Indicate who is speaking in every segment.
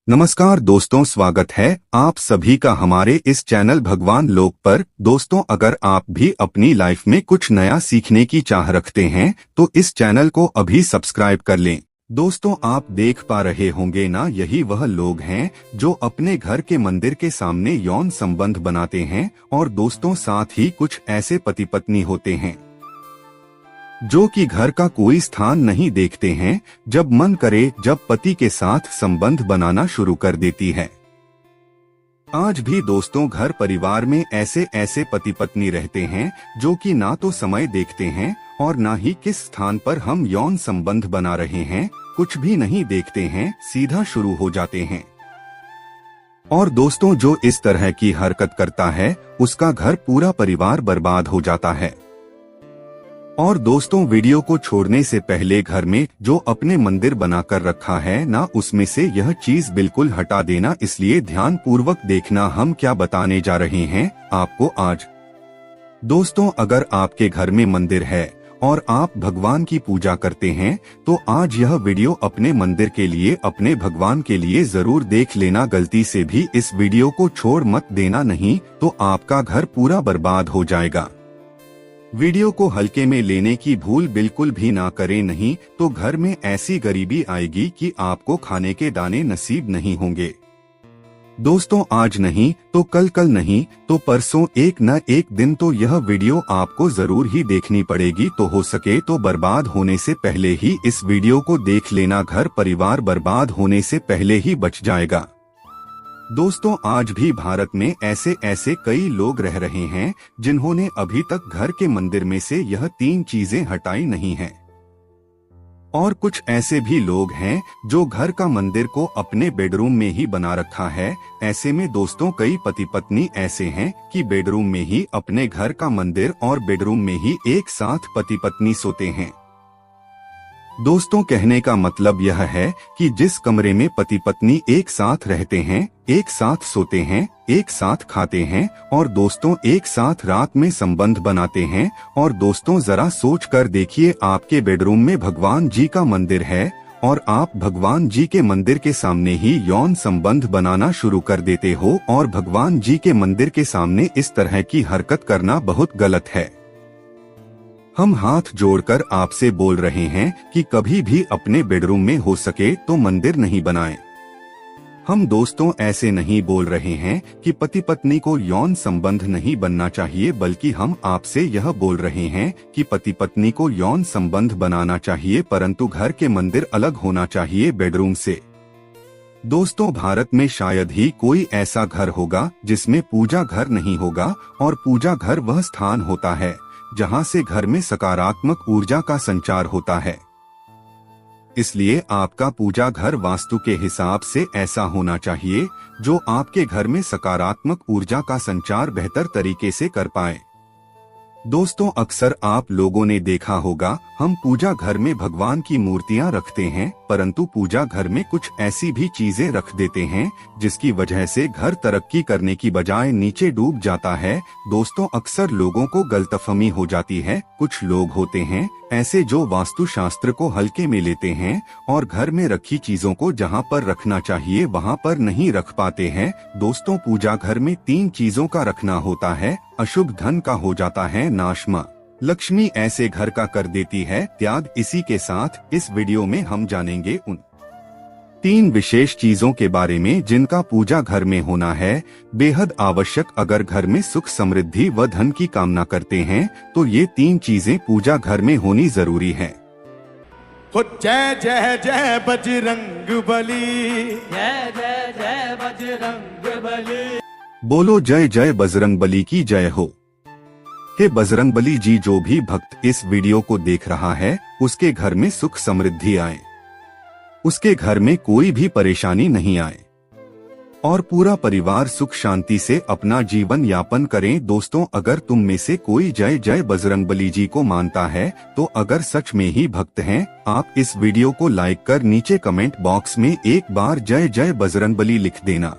Speaker 1: नमस्कार दोस्तों, स्वागत है आप सभी का हमारे इस चैनल भगवान लोक पर। दोस्तों, अगर आप भी अपनी लाइफ में कुछ नया सीखने की चाह रखते हैं तो इस चैनल को अभी सब्सक्राइब कर लें। दोस्तों, आप देख पा रहे होंगे ना, यही वह लोग हैं जो अपने घर के मंदिर के सामने यौन संबंध बनाते हैं। और दोस्तों, साथ ही कुछ ऐसे पति पत्नी होते हैं जो कि घर का कोई स्थान नहीं देखते हैं। जब मन करे जब पति के साथ संबंध बनाना शुरू कर देती है। आज भी दोस्तों घर परिवार में ऐसे ऐसे पति पत्नी रहते हैं जो कि ना तो समय देखते हैं और ना ही किस स्थान पर हम यौन संबंध बना रहे हैं, कुछ भी नहीं देखते हैं, सीधा शुरू हो जाते हैं। और दोस्तों, जो इस तरह की हरकत करता है उसका घर पूरा परिवार बर्बाद हो जाता है। और दोस्तों, वीडियो को छोड़ने से पहले घर में जो अपने मंदिर बनाकर रखा है ना, उसमें से यह चीज बिल्कुल हटा देना। इसलिए ध्यान पूर्वक देखना हम क्या बताने जा रहे हैं आपको आज। दोस्तों, अगर आपके घर में मंदिर है और आप भगवान की पूजा करते हैं तो आज यह वीडियो अपने मंदिर के लिए, अपने भगवान के लिए जरूर देख लेना। गलती से भी इस वीडियो को छोड़ मत देना, नहीं तो आपका घर पूरा बर्बाद हो जाएगा। वीडियो को हल्के में लेने की भूल बिल्कुल भी ना करें, नहीं तो घर में ऐसी गरीबी आएगी कि आपको खाने के दाने नसीब नहीं होंगे। दोस्तों, आज नहीं तो कल, कल नहीं तो परसों, एक न एक दिन तो यह वीडियो आपको जरूर ही देखनी पड़ेगी। तो हो सके तो बर्बाद होने से पहले ही इस वीडियो को देख लेना, घर परिवार बर्बाद होने से पहले ही बच जाएगा। दोस्तों, आज भी भारत में ऐसे ऐसे कई लोग रह रहे हैं जिन्होंने अभी तक घर के मंदिर में से यह 3 चीजें हटाई नहीं हैं। और कुछ ऐसे भी लोग हैं जो घर का मंदिर को अपने बेडरूम में ही बना रखा है। ऐसे में दोस्तों, कई पति पत्नी ऐसे हैं कि बेडरूम में ही, अपने घर का मंदिर और बेडरूम में ही एक साथ पति पत्नी सोते हैं। दोस्तों, कहने का मतलब यह है कि जिस कमरे में पति पत्नी एक साथ रहते हैं, एक साथ सोते हैं, एक साथ खाते हैं और दोस्तों एक साथ रात में संबंध बनाते हैं। और दोस्तों, जरा सोच कर देखिए, आपके बेडरूम में भगवान जी का मंदिर है और आप भगवान जी के मंदिर के सामने ही यौन संबंध बनाना शुरू कर देते हो। और भगवान जी के मंदिर के सामने इस तरह की हरकत करना बहुत गलत है। हम हाथ जोड़कर आपसे बोल रहे हैं कि कभी भी अपने बेडरूम में हो सके तो मंदिर नहीं बनाएं। हम दोस्तों ऐसे नहीं बोल रहे हैं कि पति पत्नी को यौन संबंध नहीं बनना चाहिए, बल्कि हम आपसे यह बोल रहे हैं कि पति पत्नी को यौन संबंध बनाना चाहिए, परंतु घर के मंदिर अलग होना चाहिए बेडरूम से। दोस्तों, भारत में शायद ही कोई ऐसा घर होगा जिसमें पूजा घर नहीं होगा। और पूजा घर वह स्थान होता है जहां से घर में सकारात्मक ऊर्जा का संचार होता है। इसलिए आपका पूजा घर वास्तु के हिसाब से ऐसा होना चाहिए जो आपके घर में सकारात्मक ऊर्जा का संचार बेहतर तरीके से कर पाए। दोस्तों, अक्सर आप लोगों ने देखा होगा, हम पूजा घर में भगवान की मूर्तियां रखते हैं, परंतु पूजा घर में कुछ ऐसी भी चीजें रख देते हैं जिसकी वजह से घर तरक्की करने की बजाय नीचे डूब जाता है। दोस्तों, अक्सर लोगों को गलतफहमी हो जाती है। कुछ लोग होते हैं ऐसे जो वास्तु शास्त्र को हल्के में लेते हैं और घर में रखी चीजों को जहां पर रखना चाहिए वहां पर नहीं रख पाते हैं। दोस्तों, पूजा घर में 3 चीजों का रखना होता है। अशुभ धन का हो जाता है नाश, मां लक्ष्मी ऐसे घर का कर देती है त्याग। इसी के साथ इस वीडियो में हम जानेंगे उन 3 विशेष चीजों के बारे में जिनका पूजा घर में होना है बेहद आवश्यक। अगर घर में सुख, समृद्धि व धन की कामना करते हैं तो ये 3 चीजें पूजा घर में होनी जरूरी है।
Speaker 2: जय जय जय बजरंग बली,
Speaker 3: जय जय जय बजरंग बली।
Speaker 1: बोलो जय जय बजरंग बली की जय हो। हे बजरंग बली जी, जो भी भक्त इस वीडियो को देख रहा है उसके घर में सुख समृद्धि आए, उसके घर में कोई भी परेशानी नहीं आए और पूरा परिवार सुख शांति से अपना जीवन यापन करें। दोस्तों, अगर तुम में से कोई जय जय बजरंग बली जी को मानता है तो अगर सच में ही भक्त हैं, आप इस वीडियो को लाइक कर नीचे कमेंट बॉक्स में एक बार जय जय बजरंग बली लिख देना।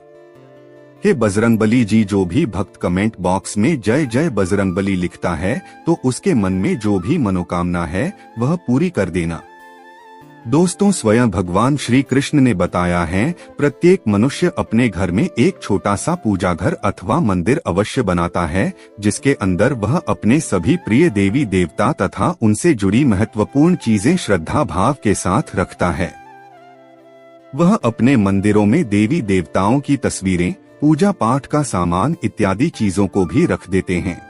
Speaker 1: हे बजरंग बली जी, जो भी भक्त कमेंट बॉक्स में जय जय बजरंग बली लिखता है तो उसके मन में जो भी मनोकामना है वह पूरी कर देना। दोस्तों, स्वयं भगवान श्री कृष्ण ने बताया है, प्रत्येक मनुष्य अपने घर में एक छोटा सा पूजा घर अथवा मंदिर अवश्य बनाता है, जिसके अंदर वह अपने सभी प्रिय देवी देवता तथा उनसे जुड़ी महत्वपूर्ण चीजें श्रद्धा भाव के साथ रखता है। वह अपने मंदिरों में देवी देवताओं की तस्वीरें, पूजा पाठ का सामान इत्यादि चीजों को भी रख देते हैं।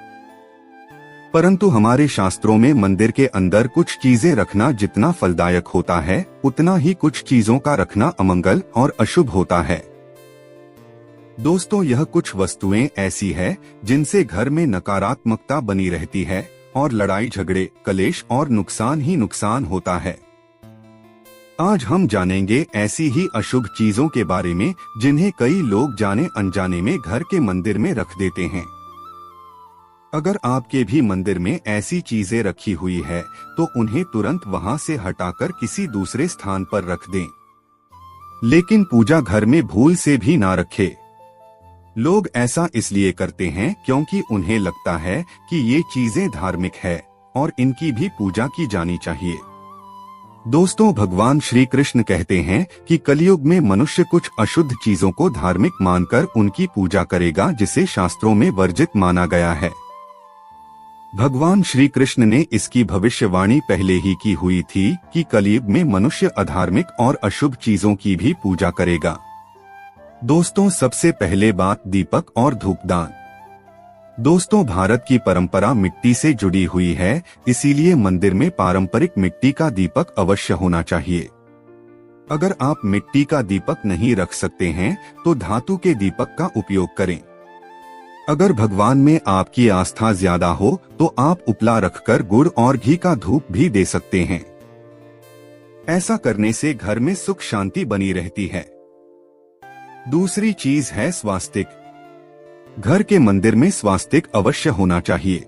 Speaker 1: परंतु हमारे शास्त्रों में मंदिर के अंदर कुछ चीजें रखना जितना फलदायक होता है, उतना ही कुछ चीजों का रखना अमंगल और अशुभ होता है। दोस्तों, यह कुछ वस्तुएं ऐसी है जिनसे घर में नकारात्मकता बनी रहती है और लड़ाई झगड़े, कलेश और नुकसान ही नुकसान होता है। आज हम जानेंगे ऐसी ही अशुभ चीजों के बारे में जिन्हें कई लोग जाने अनजाने में घर के मंदिर में रख देते हैं। अगर आपके भी मंदिर में ऐसी चीजें रखी हुई है तो उन्हें तुरंत वहां से हटाकर किसी दूसरे स्थान पर रख दें, लेकिन पूजा घर में भूल से भी ना रखें। लोग ऐसा इसलिए करते हैं क्योंकि उन्हें लगता है कि ये चीजें धार्मिक है और इनकी भी पूजा की जानी चाहिए। दोस्तों, भगवान श्री कृष्ण कहते हैं कि कलयुग में मनुष्य कुछ अशुद्ध चीजों को धार्मिक मानकर उनकी पूजा करेगा, जिसे शास्त्रों में वर्जित माना गया है। भगवान श्री कृष्ण ने इसकी भविष्यवाणी पहले ही की हुई थी कि कलयुग में मनुष्य अधार्मिक और अशुभ चीजों की भी पूजा करेगा। दोस्तों, सबसे पहले बात दीपक और धूपदान। दोस्तों, भारत की परंपरा मिट्टी से जुड़ी हुई है, इसीलिए मंदिर में पारंपरिक मिट्टी का दीपक अवश्य होना चाहिए। अगर आप मिट्टी का दीपक नहीं रख सकते हैं तो धातु के दीपक का उपयोग करें। अगर भगवान में आपकी आस्था ज्यादा हो तो आप उपला रखकर गुड़ और घी का धूप भी दे सकते हैं। ऐसा करने से घर में सुख शांति बनी रहती है। दूसरी चीज है स्वास्तिक। घर के मंदिर में स्वास्तिक अवश्य होना चाहिए।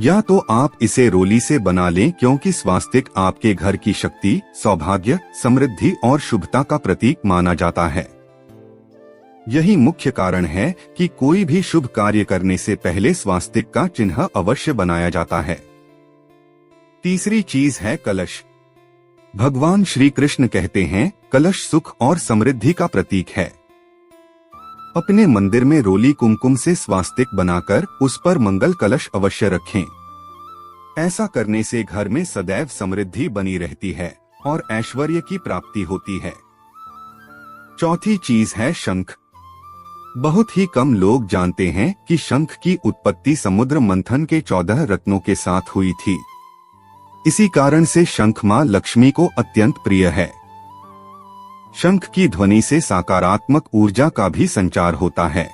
Speaker 1: या तो आप इसे रोली से बना लें, क्योंकि स्वास्तिक आपके घर की शक्ति, सौभाग्य, समृद्धि और शुभता का प्रतीक माना जाता है। यही मुख्य कारण है कि कोई भी शुभ कार्य करने से पहले स्वास्तिक का चिन्ह अवश्य बनाया जाता है। तीसरी चीज है कलश। भगवान श्री कृष्ण कहते हैं, कलश सुख और समृद्धि का प्रतीक है। अपने मंदिर में रोली कुमकुम से स्वास्तिक बनाकर उस पर मंगल कलश अवश्य रखें। ऐसा करने से घर में सदैव समृद्धि बनी रहती है और ऐश्वर्य की प्राप्ति होती है। चौथी चीज है शंख। बहुत ही कम लोग जानते हैं कि शंख की उत्पत्ति समुद्र मंथन के 14 रत्नों के साथ हुई थी। इसी कारण से शंख मां लक्ष्मी को अत्यंत प्रिय है। शंख की ध्वनि से सकारात्मक ऊर्जा का भी संचार होता है,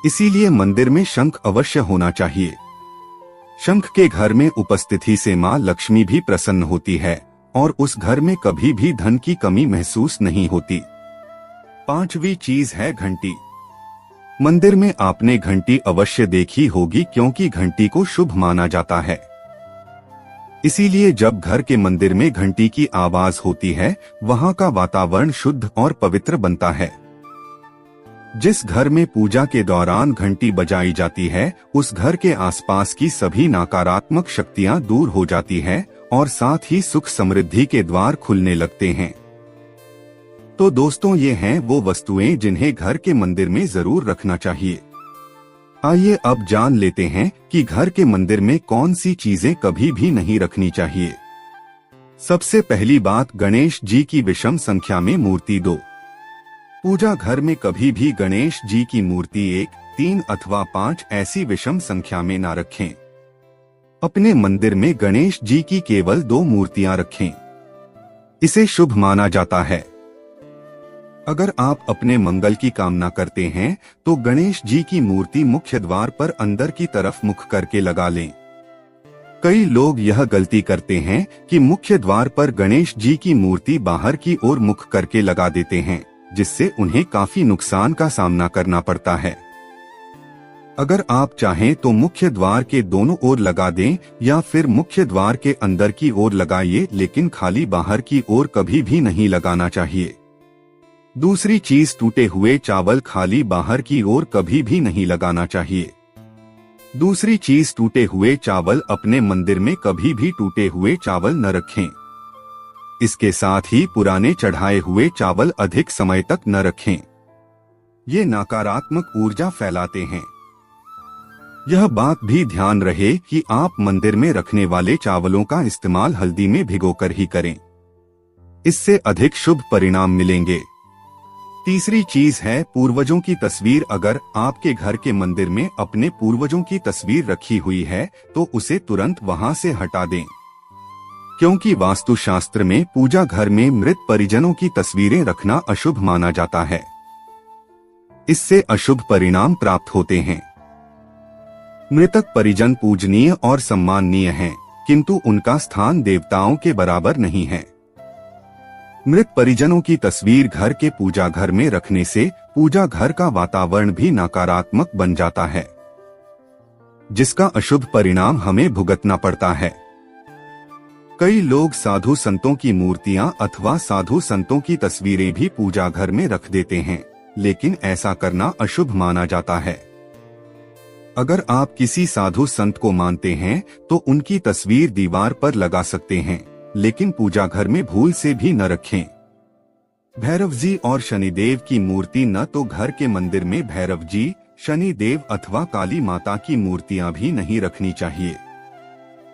Speaker 1: इसीलिए मंदिर में शंख अवश्य होना चाहिए। शंख के घर में उपस्थिति से मां लक्ष्मी भी प्रसन्न होती है और उस घर में कभी भी धन की कमी महसूस नहीं होती। पांचवी चीज है घंटी। मंदिर में आपने घंटी अवश्य देखी होगी, क्योंकि घंटी को शुभ माना जाता है। इसीलिए जब घर के मंदिर में घंटी की आवाज होती है, वहां का वातावरण शुद्ध और पवित्र बनता है। जिस घर में पूजा के दौरान घंटी बजाई जाती है, उस घर के आसपास की सभी नकारात्मक शक्तियां दूर हो जाती है और साथ ही सुख समृद्धि के द्वार खुलने लगते हैं। तो दोस्तों, ये हैं वो वस्तुएं जिन्हें घर के मंदिर में जरूर रखना चाहिए। आइए अब जान लेते हैं कि घर के मंदिर में कौन सी चीजें कभी भी नहीं रखनी चाहिए। सबसे पहली बात, गणेश जी की विषम संख्या में मूर्ति 2। पूजा घर में कभी भी गणेश जी की मूर्ति 1, 3 अथवा 5 ऐसी विषम संख्या में ना रखें। अपने मंदिर में गणेश जी की केवल 2 मूर्तियां रखें। इसे शुभ माना जाता है। अगर आप अपने मंगल की कामना करते हैं तो गणेश जी की मूर्ति मुख्य द्वार पर अंदर की तरफ मुख करके लगा लें। कई लोग यह गलती करते हैं कि मुख्य द्वार पर गणेश जी की मूर्ति बाहर की ओर मुख करके लगा देते हैं, जिससे उन्हें काफी नुकसान का सामना करना पड़ता है। अगर आप चाहें तो मुख्य द्वार के दोनों ओर लगा दें या फिर मुख्य द्वार के अंदर की ओर लगाइए, लेकिन खाली बाहर की ओर कभी भी नहीं लगाना चाहिए। दूसरी चीज, टूटे हुए चावल खाली बाहर की ओर कभी भी नहीं लगाना चाहिए। दूसरी चीज, टूटे हुए चावल अपने मंदिर में कभी भी टूटे हुए चावल न रखें। इसके साथ ही पुराने चढ़ाए हुए चावल अधिक समय तक न रखें। ये नकारात्मक ऊर्जा फैलाते हैं। यह बात भी ध्यान रहे कि आप मंदिर में रखने वाले चावलों का इस्तेमाल हल्दी में भिगोकर ही करें। इससे अधिक शुभ परिणाम मिलेंगे। तीसरी चीज है पूर्वजों की तस्वीर। अगर आपके घर के मंदिर में अपने पूर्वजों की तस्वीर रखी हुई है तो उसे तुरंत वहां से हटा दें, क्योंकि वास्तुशास्त्र में पूजा घर में मृत परिजनों की तस्वीरें रखना अशुभ माना जाता है। इससे अशुभ परिणाम प्राप्त होते हैं। मृतक परिजन पूजनीय और सम्माननीय हैं, किंतु उनका स्थान देवताओं के बराबर नहीं है। मृत परिजनों की तस्वीर घर के पूजा घर में रखने से पूजा घर का वातावरण भी नकारात्मक बन जाता है, जिसका अशुभ परिणाम हमें भुगतना पड़ता है। कई लोग साधु संतों की मूर्तियां अथवा साधु संतों की तस्वीरें भी पूजा घर में रख देते हैं, लेकिन ऐसा करना अशुभ माना जाता है। अगर आप किसी साधु संत को मानते हैं तो उनकी तस्वीर दीवार पर लगा सकते हैं, लेकिन पूजा घर में भूल से भी न रखें। भैरव जी और शनिदेव की मूर्ति न तो घर के मंदिर में भैरव जी, शनिदेव अथवा काली माता की मूर्तियां भी नहीं रखनी चाहिए।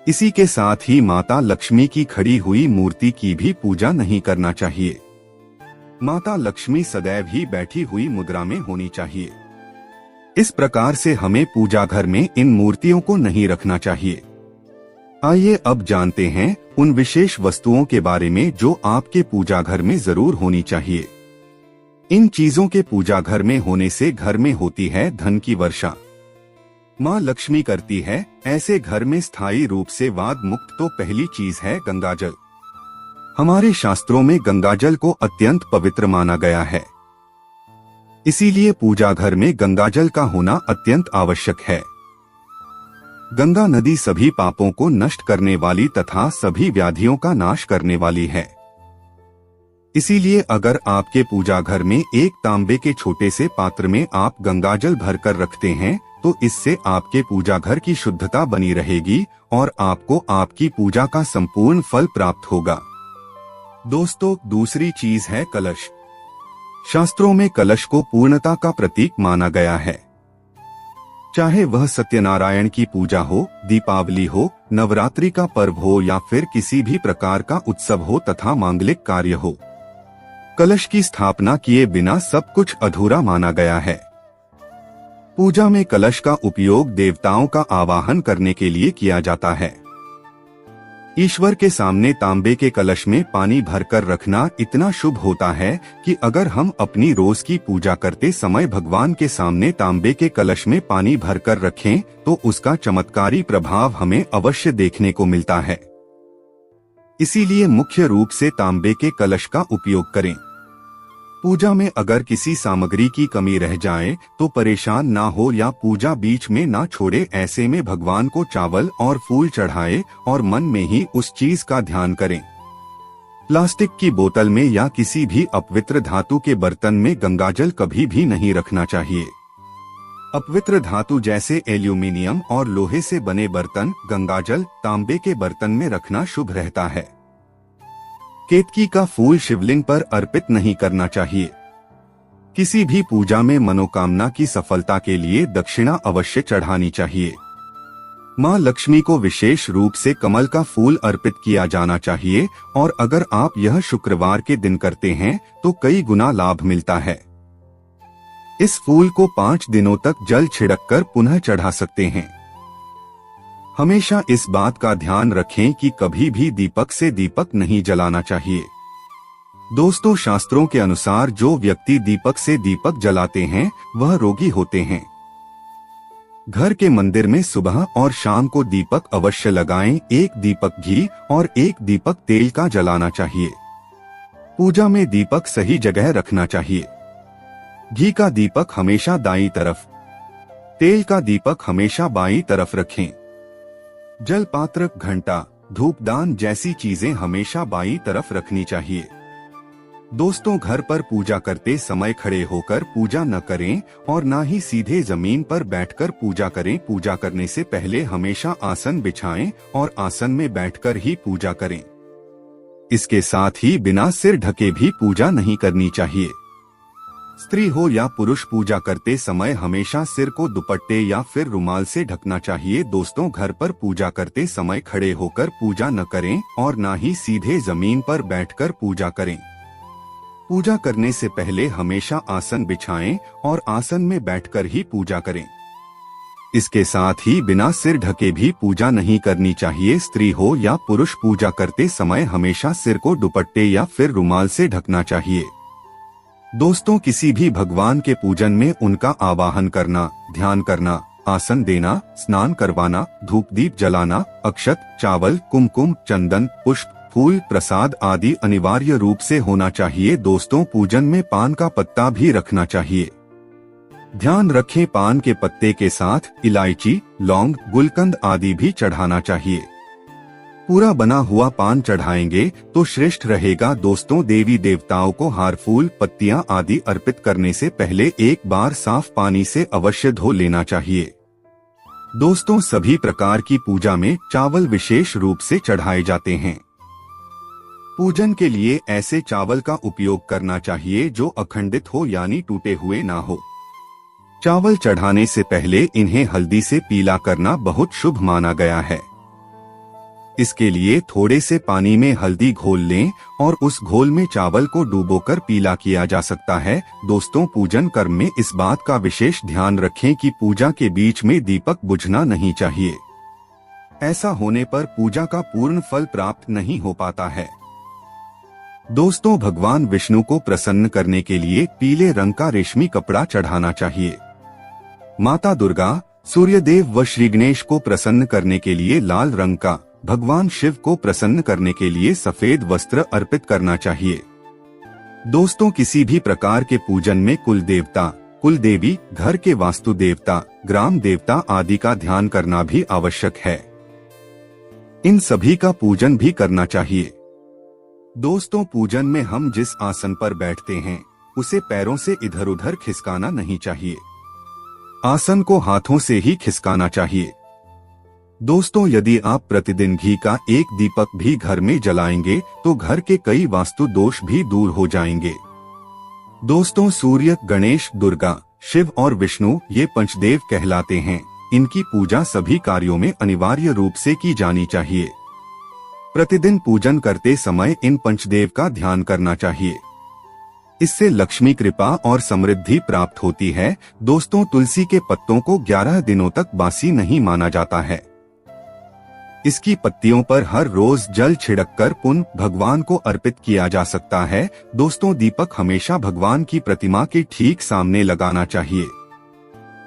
Speaker 1: इसी के साथ ही माता लक्ष्मी की खड़ी हुई मूर्ति की भी पूजा नहीं करना चाहिए। माता लक्ष्मी सदैव ही बैठी हुई मुद्रा में होनी चाहिए। इस प्रकार से हमें पूजा घर में इन मूर्तियों को नहीं रखना चाहिए। आइए अब जानते हैं उन विशेष वस्तुओं के बारे में जो आपके पूजा घर में जरूर होनी चाहिए। इन चीजों के पूजा घर में होने से घर में होती है धन की वर्षा। माँ लक्ष्मी करती है ऐसे घर में स्थायी रूप से वाद मुक्त। तो पहली चीज है गंगाजल। हमारे शास्त्रों में गंगाजल को अत्यंत पवित्र माना गया है, इसीलिए पूजा घर में गंगाजल का होना अत्यंत आवश्यक है। गंगा नदी सभी पापों को नष्ट करने वाली तथा सभी व्याधियों का नाश करने वाली है। इसीलिए अगर आपके पूजा घर में एक तांबे के छोटे से पात्र में आप गंगाजल भरकर रखते हैं तो इससे आपके पूजा घर की शुद्धता बनी रहेगी और आपको आपकी पूजा का संपूर्ण फल प्राप्त होगा। दोस्तों, दूसरी चीज है कलश। शास्त्रों में कलश को पूर्णता का प्रतीक माना गया है। चाहे वह सत्यनारायण की पूजा हो, दीपावली हो, नवरात्रि का पर्व हो या फिर किसी भी प्रकार का उत्सव हो तथा मांगलिक कार्य हो, कलश की स्थापना किए बिना सब कुछ अधूरा माना गया है। पूजा में कलश का उपयोग देवताओं का आवाहन करने के लिए किया जाता है। ईश्वर के सामने तांबे के कलश में पानी भरकर रखना इतना शुभ होता है कि अगर हम अपनी रोज की पूजा करते समय भगवान के सामने तांबे के कलश में पानी भरकर रखें तो उसका चमत्कारी प्रभाव हमें अवश्य देखने को मिलता है। इसीलिए मुख्य रूप से तांबे के कलश का उपयोग करें। पूजा में अगर किसी सामग्री की कमी रह जाए तो परेशान ना हो या पूजा बीच में ना छोड़े। ऐसे में भगवान को चावल और फूल चढ़ाए और मन में ही उस चीज का ध्यान करें। प्लास्टिक की बोतल में या किसी भी अपवित्र धातु के बर्तन में गंगाजल कभी भी नहीं रखना चाहिए। अपवित्र धातु जैसे एल्यूमिनियम और लोहे से बने बर्तन गंगाजल तांबे के बर्तन में रखना शुभ रहता है। केतकी का फूल शिवलिंग पर अर्पित नहीं करना चाहिए। किसी भी पूजा में मनोकामना की सफलता के लिए दक्षिणा अवश्य चढ़ानी चाहिए। माँ लक्ष्मी को विशेष रूप से कमल का फूल अर्पित किया जाना चाहिए और अगर आप यह शुक्रवार के दिन करते हैं तो कई गुना लाभ मिलता है। इस फूल को 5 दिनों तक जल छिड़ककर पुनः चढ़ा सकते हैं। हमेशा इस बात का ध्यान रखें कि कभी भी दीपक से दीपक नहीं जलाना चाहिए। दोस्तों, शास्त्रों के अनुसार जो व्यक्ति दीपक से दीपक जलाते हैं वह रोगी होते हैं। घर के मंदिर में सुबह और शाम को दीपक अवश्य लगाएं। एक दीपक घी और एक दीपक तेल का जलाना चाहिए। पूजा में दीपक सही जगह रखना चाहिए। घी का दीपक हमेशा दाईं तरफ, तेल का दीपक हमेशा बाईं तरफ रखें। जल पात्र, घंटा, धूपदान जैसी चीजें हमेशा बाईं तरफ रखनी चाहिए। दोस्तों, घर पर पूजा करते समय खड़े होकर पूजा न करें और न ही सीधे जमीन पर बैठकर पूजा करें। पूजा करने से पहले हमेशा आसन बिछाएं और आसन में बैठकर ही पूजा करें। इसके साथ ही बिना सिर ढके भी पूजा नहीं करनी चाहिए। स्त्री हो या पुरुष पूजा करते समय हमेशा सिर को दुपट्टे या फिर रुमाल से ढकना चाहिए। दोस्तों, घर पर पूजा करते समय खड़े होकर पूजा न करें और न ही सीधे जमीन पर बैठकर पूजा करें। पूजा करने से पहले हमेशा आसन बिछाएं और आसन में बैठकर ही पूजा करें। इसके साथ ही बिना सिर ढके भी पूजा नहीं करनी चाहिए। स्त्री हो या पुरुष पूजा करते समय हमेशा सिर को दुपट्टे या फिर रुमाल से ढकना चाहिए। दोस्तों, किसी भी भगवान के पूजन में उनका आवाहन करना, ध्यान करना, आसन देना, स्नान करवाना, धूप दीप जलाना, अक्षत, चावल, कुमकुम, चंदन, पुष्प, फूल, प्रसाद आदि अनिवार्य रूप से होना चाहिए। दोस्तों, पूजन में पान का पत्ता भी रखना चाहिए। ध्यान रखें, पान के पत्ते के साथ इलायची, लौंग, गुलकंद आदि भी चढ़ाना चाहिए। पूरा बना हुआ पान चढ़ाएंगे तो श्रेष्ठ रहेगा। दोस्तों, देवी देवताओं को हार, फूल, पत्तियां आदि अर्पित करने से पहले एक बार साफ पानी से अवश्य धो लेना चाहिए। दोस्तों, सभी प्रकार की पूजा में चावल विशेष रूप से चढ़ाए जाते हैं। पूजन के लिए ऐसे चावल का उपयोग करना चाहिए जो अखंडित हो यानी टूटे हुए ना हो। चावल चढ़ाने से पहले इन्हें हल्दी से पीला करना बहुत शुभ माना गया है। इसके लिए थोड़े से पानी में हल्दी घोल लें और उस घोल में चावल को डुबोकर पीला किया जा सकता है। दोस्तों, पूजन कर्म में इस बात का विशेष ध्यान रखें कि पूजा के बीच में दीपक बुझना नहीं चाहिए। ऐसा होने पर पूजा का पूर्ण फल प्राप्त नहीं हो पाता है। दोस्तों, भगवान विष्णु को प्रसन्न करने के लिए पीले रंग का रेशमी कपड़ा चढ़ाना चाहिए। माता दुर्गा, सूर्यदेव व श्री गणेश को प्रसन्न करने के लिए लाल रंग का, भगवान शिव को प्रसन्न करने के लिए सफेद वस्त्र अर्पित करना चाहिए। दोस्तों, किसी भी प्रकार के पूजन में कुल देवता, कुल देवी, घर के वास्तु देवता, ग्राम देवता आदि का ध्यान करना भी आवश्यक है। इन सभी का पूजन भी करना चाहिए। दोस्तों, पूजन में हम जिस आसन पर बैठते हैं उसे पैरों से इधर उधर खिसकाना नहीं चाहिए। आसन को हाथों से ही खिसकाना चाहिए। दोस्तों, यदि आप प्रतिदिन घी का एक दीपक भी घर में जलाएंगे तो घर के कई वास्तु दोष भी दूर हो जाएंगे। दोस्तों, सूर्य, गणेश, दुर्गा, शिव और विष्णु ये पंचदेव कहलाते हैं। इनकी पूजा सभी कार्यों में अनिवार्य रूप से की जानी चाहिए। प्रतिदिन पूजन करते समय इन पंचदेव का ध्यान करना चाहिए। इससे लक्ष्मी कृपा और समृद्धि प्राप्त होती है। दोस्तों, तुलसी के पत्तों को 11 दिनों तक बासी नहीं माना जाता है। इसकी पत्तियों पर हर रोज जल छिड़ककर पुनः भगवान को अर्पित किया जा सकता है। दोस्तों, दीपक हमेशा भगवान की प्रतिमा के ठीक सामने लगाना चाहिए।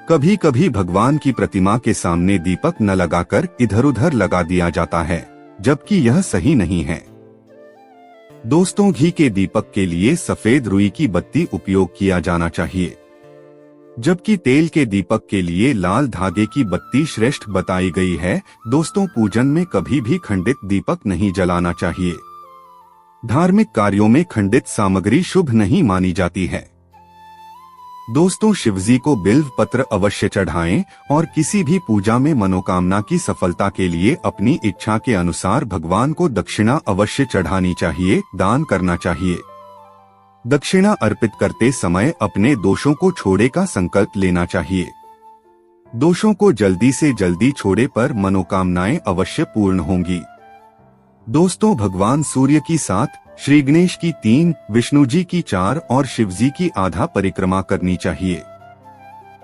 Speaker 1: कभी कभी भगवान की प्रतिमा के सामने दीपक न लगाकर इधर उधर लगा दिया जाता है, जबकि यह सही नहीं है। दोस्तों, घी के दीपक के लिए सफेद रुई की बत्ती उपयोग किया जाना चाहिए, जबकि तेल के दीपक के लिए लाल धागे की बत्ती श्रेष्ठ बताई गई है। दोस्तों, पूजन में कभी भी खंडित दीपक नहीं जलाना चाहिए। धार्मिक कार्यों में खंडित सामग्री शुभ नहीं मानी जाती है। दोस्तों, शिवजी को बिल्व पत्र अवश्य चढ़ाएं और किसी भी पूजा में मनोकामना की सफलता के लिए अपनी इच्छा के अनुसार भगवान को दक्षिणा अवश्य चढ़ानी चाहिए, दान करना चाहिए। दक्षिणा अर्पित करते समय अपने दोषों को छोड़े का संकल्प लेना चाहिए। दोषों को जल्दी से जल्दी छोड़े पर मनोकामनाएं अवश्य पूर्ण होंगी। दोस्तों, भगवान सूर्य की 7, श्री गणेश की 3, विष्णु जी की 4 और शिव जी की आधा परिक्रमा करनी चाहिए।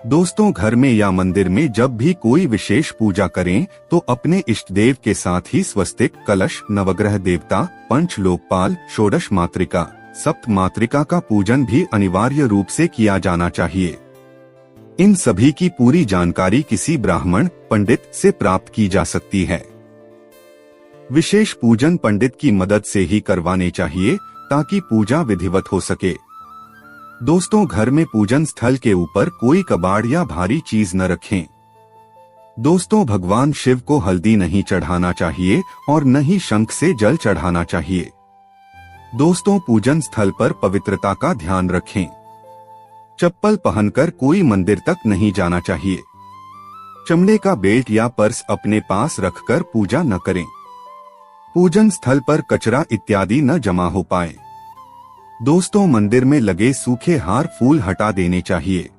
Speaker 1: दोस्तों, घर में या मंदिर में जब भी कोई विशेष पूजा करें तो अपने इष्ट देव के साथ ही स्वस्तिक, कलश, नवग्रह देवता, पंच लोकपाल, षोडश मातृका, सप्त मातृका का पूजन भी अनिवार्य रूप से किया जाना चाहिए। इन सभी की पूरी जानकारी किसी ब्राह्मण पंडित से प्राप्त की जा सकती है। विशेष पूजन पंडित की मदद से ही करवाने चाहिए ताकि पूजा विधिवत हो सके। दोस्तों, घर में पूजन स्थल के ऊपर कोई कबाड़ या भारी चीज न रखें। दोस्तों, भगवान शिव को हल्दी नहीं चढ़ाना चाहिए और न ही शंख से जल चढ़ाना चाहिए। दोस्तों, पूजन स्थल पर पवित्रता का ध्यान रखें। चप्पल पहनकर कोई मंदिर तक नहीं जाना चाहिए। चमड़े का बेल्ट या पर्स अपने पास रखकर पूजा न करें। पूजन स्थल पर कचरा इत्यादि न जमा हो पाए। दोस्तों, मंदिर में लगे सूखे हार फूल हटा देने चाहिए।